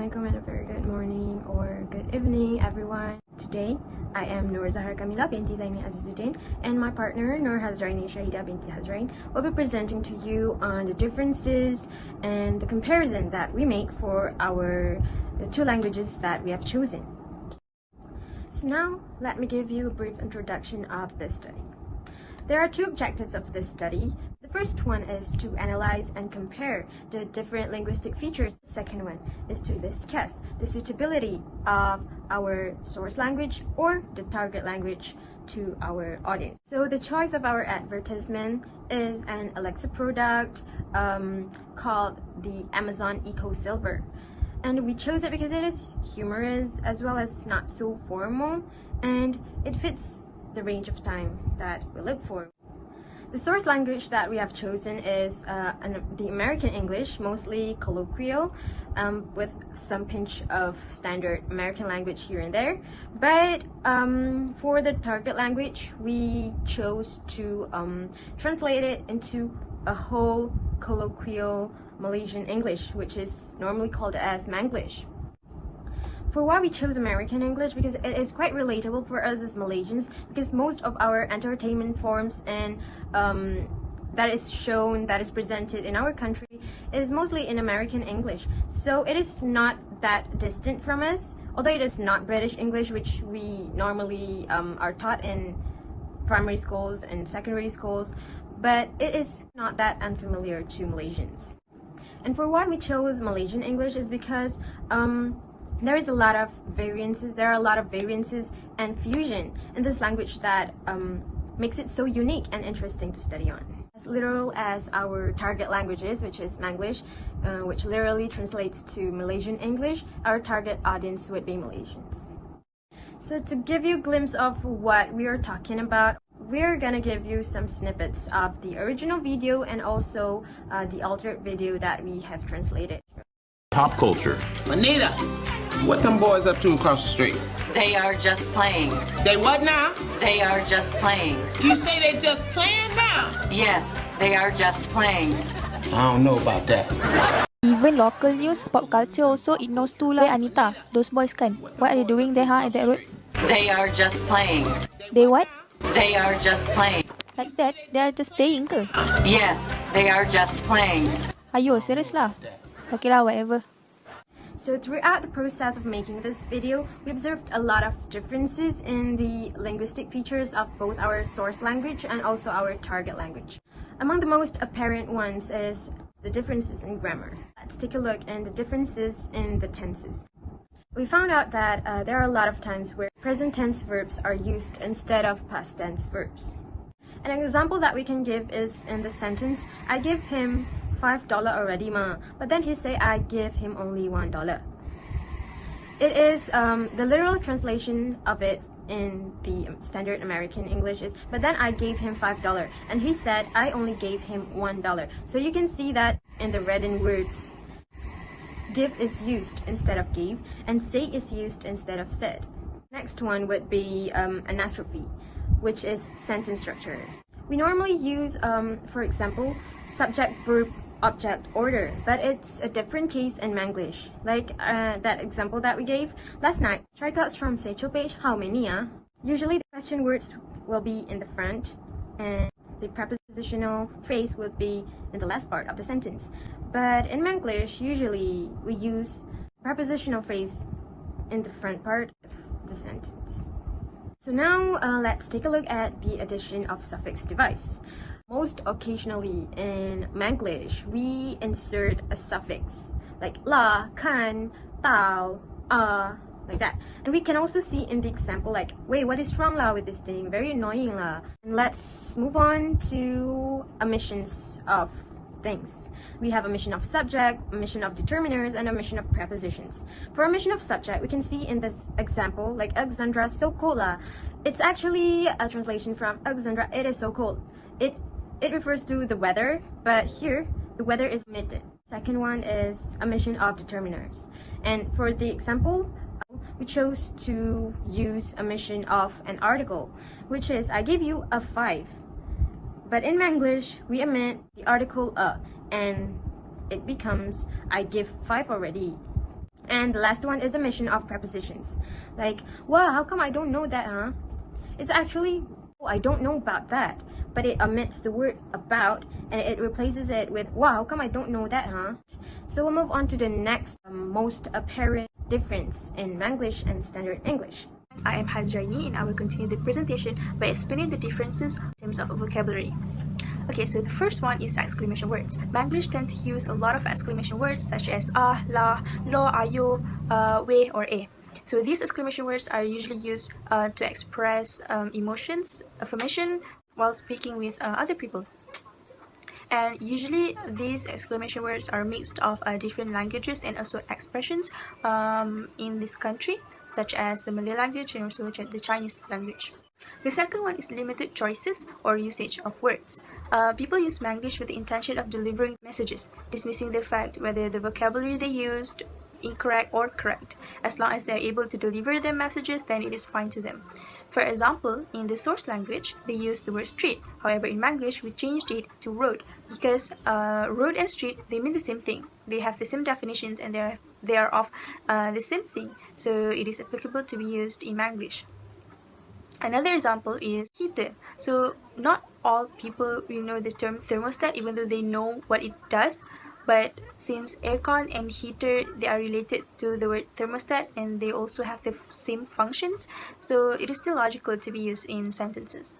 Assalamualaikum and a very good morning or good evening everyone. Today I am Zahra binti Zaini and my partner Hazrainie binti Hazrainie will be presenting to you on the differences and the comparison that we make for the two languages that we have chosen. So now let me give you a brief introduction of this study. There are two objectives of this study. The first one is to analyze and compare the different linguistic features. The second one is to discuss the suitability of our source language or the target language to our audience. So the choice of our advertisement is an Alexa product called the Amazon Eco Silver. And we chose it because it is humorous as well as not so formal, and it fits the range of time that we look for. The source language that we have chosen is the American English, mostly colloquial, with some pinch of standard American language here and there. But for the target language, we chose to translate it into a whole colloquial Malaysian English, which is normally called as Manglish. For why we chose American English, because it is quite relatable for us as Malaysians, because most of our entertainment forms and that is presented in our country is mostly in American English. So it is not that distant from us, although it is not British English, which we normally are taught in primary schools and secondary schools, but it is not that unfamiliar to Malaysians. And for why we chose Malaysian English is because there are a lot of variances and fusion in this language that makes it so unique and interesting to study on. As literal as our target languages, which is Manglish, which literally translates to Malaysian English, our target audience would be Malaysians. So to give you a glimpse of what we are talking about, we're gonna give you some snippets of the original video and also the altered video that we have translated. Pop culture. Anita, what them boys up to across the street? They are just playing. They what now? They are just playing. You say they just playing now? Yes, they are just playing. I don't know about that. Even local news, pop culture also ignores too lah. Where Anita? Those boys kan? What are they doing there at that road? They are just playing. They what? They are just playing. Like that? They are just playing ke? Yes, they are just playing. Ayo, serious lah. Okay lah, whatever. So throughout the process of making this video, we observed a lot of differences in the linguistic features of both our source language and also our target language. Among the most apparent ones is the differences in grammar. Let's take a look at the differences in the tenses. We found out that there are a lot of times where present tense verbs are used instead of past tense verbs. An example that we can give is in the sentence, I give him $5 already ma, but then he say I give him only $1. It is the literal translation of it in the standard American English is, but then I gave him $5 and he said I only gave him $1. So you can see that in the written words, give is used instead of gave and say is used instead of said. Next one would be anastrophe, which is sentence structure. We normally use, for example, subject, verb, object, order, but it's a different case in Manglish. Like that example that we gave last night. Strikeouts from Sechel page, how many? Usually the question words will be in the front and the prepositional phrase would be in the last part of the sentence. But in Manglish, usually we use prepositional phrase in the front part of the sentence. So now let's take a look at the addition of suffix device. Most occasionally in Manglish, we insert a suffix like la, kan, tao, like that. And we can also see in the example like, wait, what is wrong la with this thing? Very annoying la. And let's move on to omissions of things. We have omission of subject, omission of determiners, and omission of prepositions. For omission of subject, we can see in this example like Alexandra so cold la. It's actually a translation from Alexandra, it is so cold. It refers to the weather, but here the weather is omitted. Second one is omission of determiners. And for the example, we chose to use omission of an article, which is I give you a 5. But in Manglish, we omit the article a, and it becomes I give 5 already. And the last one is omission of prepositions. Like, wow, how come I don't know that, huh? It's actually, oh, I don't know about that. But it omits the word about and it replaces it with, wow, how come I don't know that, huh? So we'll move on to the next most apparent difference in Manglish and Standard English. I am Hazrainie and I will continue the presentation by explaining the differences in terms of vocabulary. Okay, so the first one is exclamation words. Manglish tend to use a lot of exclamation words such as la, lo, ayo, we, or e. So these exclamation words are usually used to express emotions, affirmation, while speaking with other people. And usually these exclamation words are mixed of different languages and also expressions in this country, such as the Malay language and also the Chinese language. The second one is limited choices or usage of words. People use Manglish with the intention of delivering messages, dismissing the fact whether the vocabulary they used incorrect or correct. As long as they are able to deliver their messages, then it is fine to them. For example, in the source language, they use the word street. However, in Manglish, we changed it to road because road and street, they mean the same thing. They have the same definitions and they are of the same thing. So it is applicable to be used in Manglish. Another example is heater. So not all people will know the term thermostat even though they know what it does. But since aircon and heater, they are related to the word thermostat and they also have the same functions, so it is still logical to be used in sentences.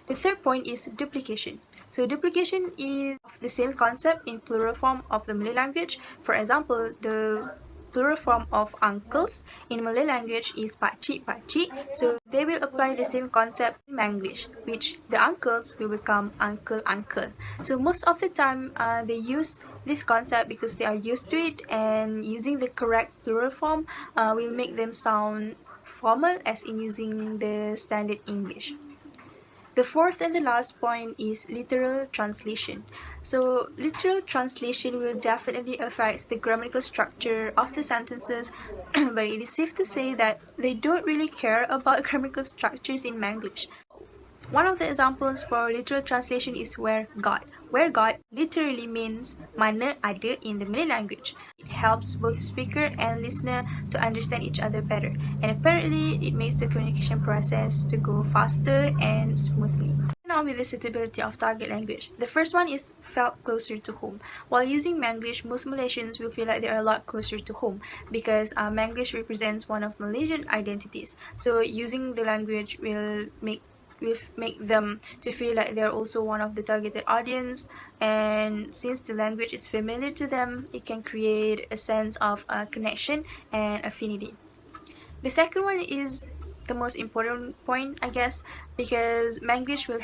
The third point is duplication. So duplication is the same concept in plural form of the Malay language. For example, the plural form of uncles in Malay language is pakcik, pakcik. So they will apply the same concept in Manglish, which the uncles will become uncle, uncle. So most of the time they use this concept because they are used to it, and using the correct plural form will make them sound formal as in using the standard English. The fourth and the last point is literal translation. So literal translation will definitely affect the grammatical structure of the sentences, but it is safe to say that they don't really care about grammatical structures in Manglish. One of the examples for literal translation is where God literally means mana ada in the Malay language. It helps both speaker and listener to understand each other better, and apparently it makes the communication process to go faster and smoothly. Now with the suitability of target language. The first one is felt closer to home. While using Manglish, most Malaysians will feel like they are a lot closer to home because Manglish represents one of Malaysian identities. So using the language will make them to feel like they're also one of the targeted audience, and since the language is familiar to them, it can create a sense of connection and affinity. The second one is the most important point, I guess, because Manglish will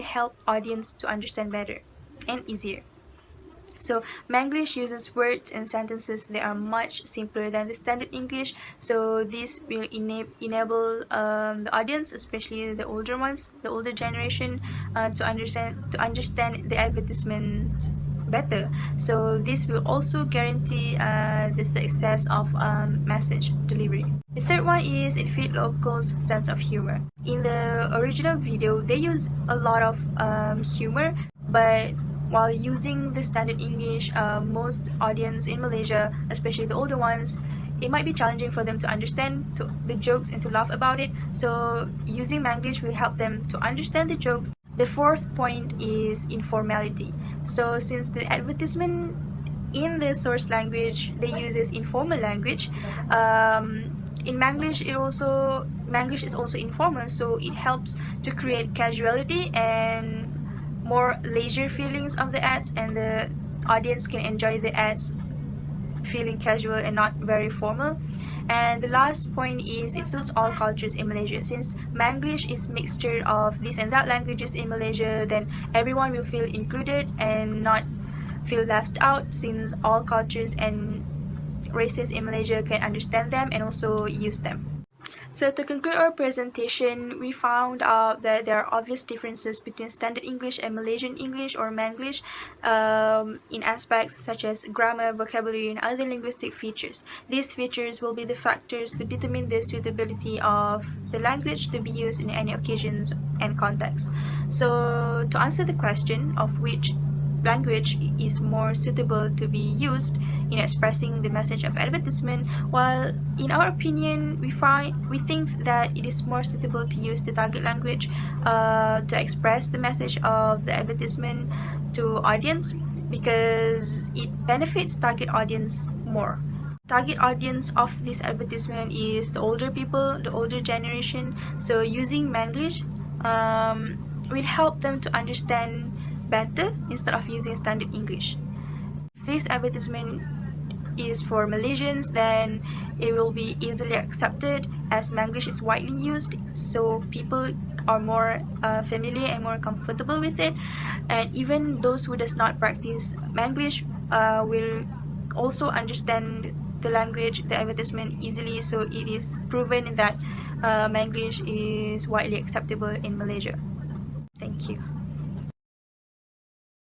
help audience to understand better and easier. So Manglish uses words and sentences that are much simpler than the standard English, so this will enable the audience, especially the older ones, the older generation, to understand the advertisement better. So this will also guarantee the success of message delivery. The third one is it fits locals' sense of humor. In the original video, they use a lot of humor, but while using the standard English, most audience in Malaysia, especially the older ones, it might be challenging for them to understand the jokes and to laugh about it. So using Manglish will help them to understand the jokes. The fourth point is informality. So since the advertisement in the source language, they uses informal language, in Manglish Manglish is also informal, so it helps to create casuality and more leisure feelings of the ads, and the audience can enjoy the ads feeling casual and not very formal. And the last point is it suits all cultures in Malaysia. Since Manglish is mixture of this and that languages in Malaysia, then everyone will feel included and not feel left out, since all cultures and races in Malaysia can understand them and also use them. So to conclude our presentation, we found out that there are obvious differences between Standard English and Malaysian English or Manglish in aspects such as grammar, vocabulary, and other linguistic features. These features will be the factors to determine the suitability of the language to be used in any occasions and context. So to answer the question of which language is more suitable to be used expressing the message of advertisement, while in our opinion we think that it is more suitable to use the target language to express the message of the advertisement to audience, because it benefits target audience more. Target audience of this advertisement is the older people, the older generation, so using Manglish will help them to understand better instead of using standard English. If this advertisement is for Malaysians, then it will be easily accepted as Manglish is widely used, so people are more familiar and more comfortable with it, and even those who does not practice Manglish will also understand the language, the advertisement easily, so it is proven that Manglish is widely acceptable in Malaysia. Thank you.